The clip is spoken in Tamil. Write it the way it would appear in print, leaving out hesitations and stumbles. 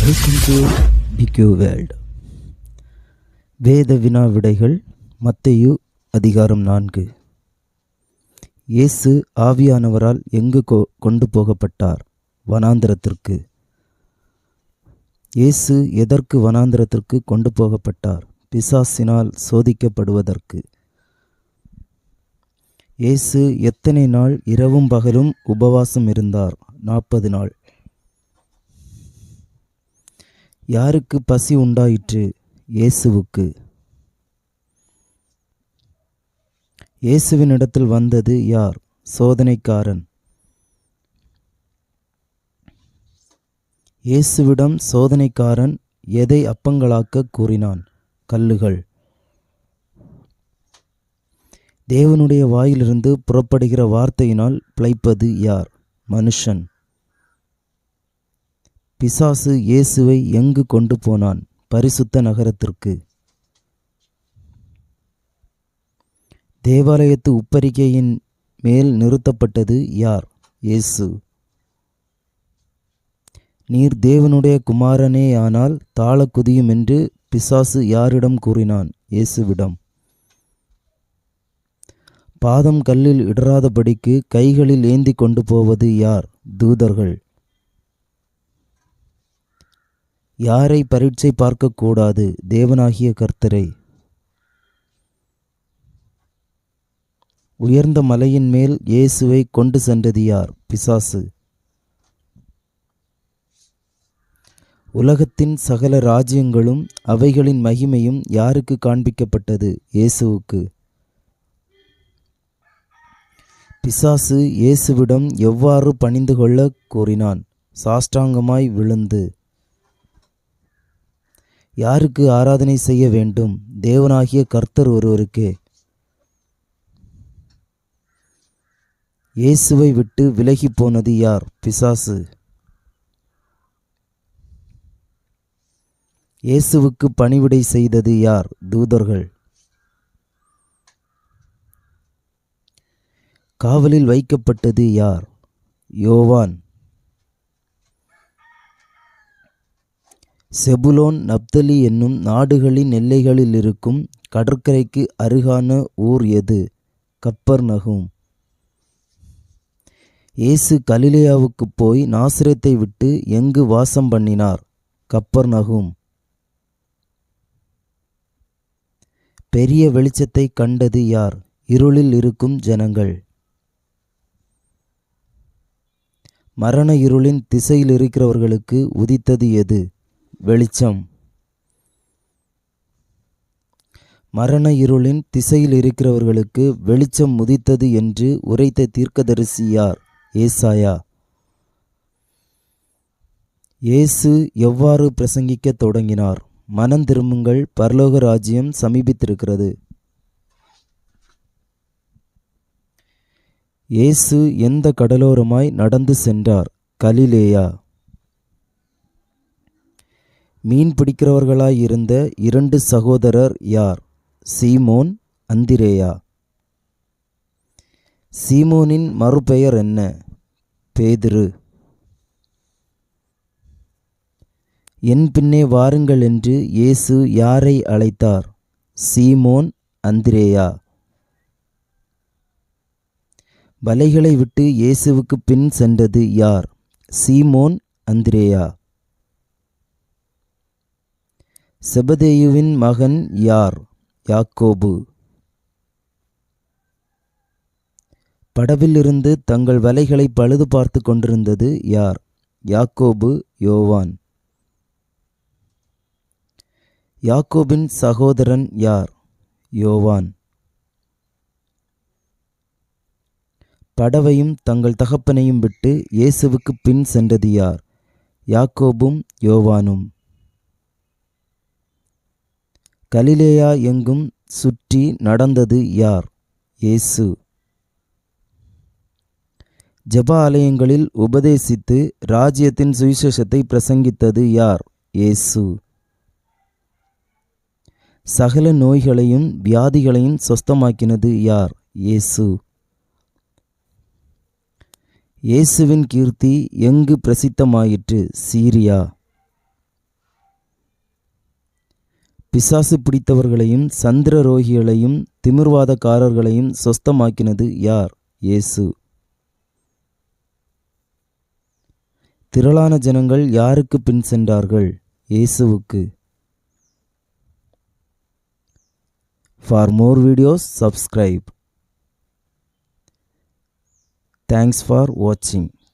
Welcome to பிக்யூ world. வேத வினா விடைகள். மத்தேயு அதிகாரம் 4. இயேசு ஆவியானவரால் எங்கு கொண்டு போகப்பட்டார்? வனாந்திரத்திற்கு. இயேசு எதற்கு வனாந்திரத்திற்கு கொண்டு போகப்பட்டார்? பிசாசினால் சோதிக்கப்படுவதற்கு. இயேசு எத்தனை நாள் இரவும் பகலும் உபவாசம் இருந்தார்? 40 நாள். யாருக்கு பசி உண்டாயிற்று? இயேசுவுக்கு. இயேசுவினிடத்தில் வந்தது யார்? சோதனைக்காரன். இயேசுவிடம் சோதனைக்காரன் எதை அப்பங்களாக்க கூறினான்? கல்லுகள். தேவனுடைய வாயிலிருந்து புறப்படுகிற வார்த்தையினால் பிழைப்பது யார்? மனுஷன். பிசாசு இயேசுவை எங்கு கொண்டு போனான்? பரிசுத்த நகரத்திற்கு. தேவாலயத்து உப்பரிகையின் மேல் நிறுத்தப்பட்டது யார்? இயேசு. நீர் தேவனுடைய குமாரனேயானால் தாழ குதியும் என்று பிசாசு யாரிடம் கூறினான்? இயேசுவிடம். பாதம் கல்லில் இடராதபடிக்கு கைகளில் ஏந்தி கொண்டு போவது யார்? தூதர்கள். யாரை பரீட்சை பார்க்கக்கூடாது? தேவனாகிய கர்த்தரை. உயர்ந்த மலையின் மேல் இயேசுவை கொண்டு சென்றது யார்? பிசாசு. உலகத்தின் சகல ராஜ்யங்களும் அவைகளின் மகிமையும் யாருக்கு காண்பிக்கப்பட்டது? இயேசுவுக்கு. பிசாசு இயேசுவிடம் எவ்வாறு பணிந்து கொள்ள கூறினான்? சாஷ்டாங்கமாய் விழுந்து. யாருக்கு ஆராதனை செய்ய வேண்டும்? தேவனாகிய கர்த்தர் ஒருவருக்கே. இயேசுவை விட்டு விலகி போனது யார்? பிசாசு. இயேசுவுக்கு பணிவிடை செய்தது யார்? தூதர்கள். காவலில் வைக்கப்பட்டது யார்? யோவான். செபுலோன் நப்தலி என்னும் நாடுகளின் எல்லைகளில் இருக்கும் கடற்கரைக்கு அருகான ஊர் எது? கப்பர்நகூம். இயேசு கலிலேயாவுக்கு போய் நாசரேத்தை விட்டு எங்கு வாசம் பண்ணினார்? கப்பர்நகூம். பெரிய வெளிச்சத்தை கண்டது யார்? இருளில் இருக்கும் ஜனங்கள். மரண இருளின் திசையில் இருக்கிறவர்களுக்கு உதித்தது எது? வெளிச்சம். மரண இருளின் திசையில் இருக்கிறவர்களுக்கு வெளிச்சம் உதித்தது என்று உரைத்த தீர்க்கதரிசி யார்? ஏசாயா. இயேசு எவ்வாறு பிரசங்கிக்க தொடங்கினார்? மனம் திரும்புங்கள், பரலோக ராஜ்யம் சமீபித்திருக்கிறது. இயேசு எந்த கடலோரமாய் நடந்து சென்றார்? கலிலேயா. மீன் பிடிக்கிறவர்களாயிருந்த 2 சகோதரர் யார்? சீமோன், அந்திரேயா. சீமோனின் மறுபெயர் என்ன? பேதுரு. என் பின்னே வாருங்கள் என்று இயேசு யாரை அழைத்தார்? சீமோன், அந்திரேயா. வலைகளை விட்டு இயேசுவுக்கு பின் சென்றது யார்? சீமோன், அந்திரேயா. செபதேயுவின் மகன் யார்? யாக்கோபு. படவிலிருந்து தங்கள் வலைகளை பழுது பார்த்து கொண்டிருந்தது யார்? யாக்கோபு, யோவான். யாக்கோபின் சகோதரன் யார்? யோவான். படவையும் தங்கள் தகப்பனையும் விட்டு இயேசுவுக்கு பின் சென்றது யார்? யாக்கோபும் யோவானும். கலிலேயா எங்கும் சுற்றி நடந்தது யார்? இயேசு. ஜெப ஆலயங்களில் உபதேசித்து ராஜ்யத்தின் சுவிசேஷத்தை பிரசங்கித்தது யார்? இயேசு. சகல நோய்களையும் வியாதிகளையும் சொஸ்தமாக்கினது யார்? இயேசு. இயேசுவின் கீர்த்தி எங்கு பிரசித்தமாயிற்று? சீரியா. பிசாசு பிடித்தவர்களையும் சந்திர ரோகிகளையும் திமிர்வாதக்காரர்களையும் சொஸ்தமாக்கினது யார்? இயேசு. திரளான ஜனங்கள் யாருக்கு பின் சென்றார்கள்? இயேசுவுக்கு. For more videos, subscribe. Thanks for watching.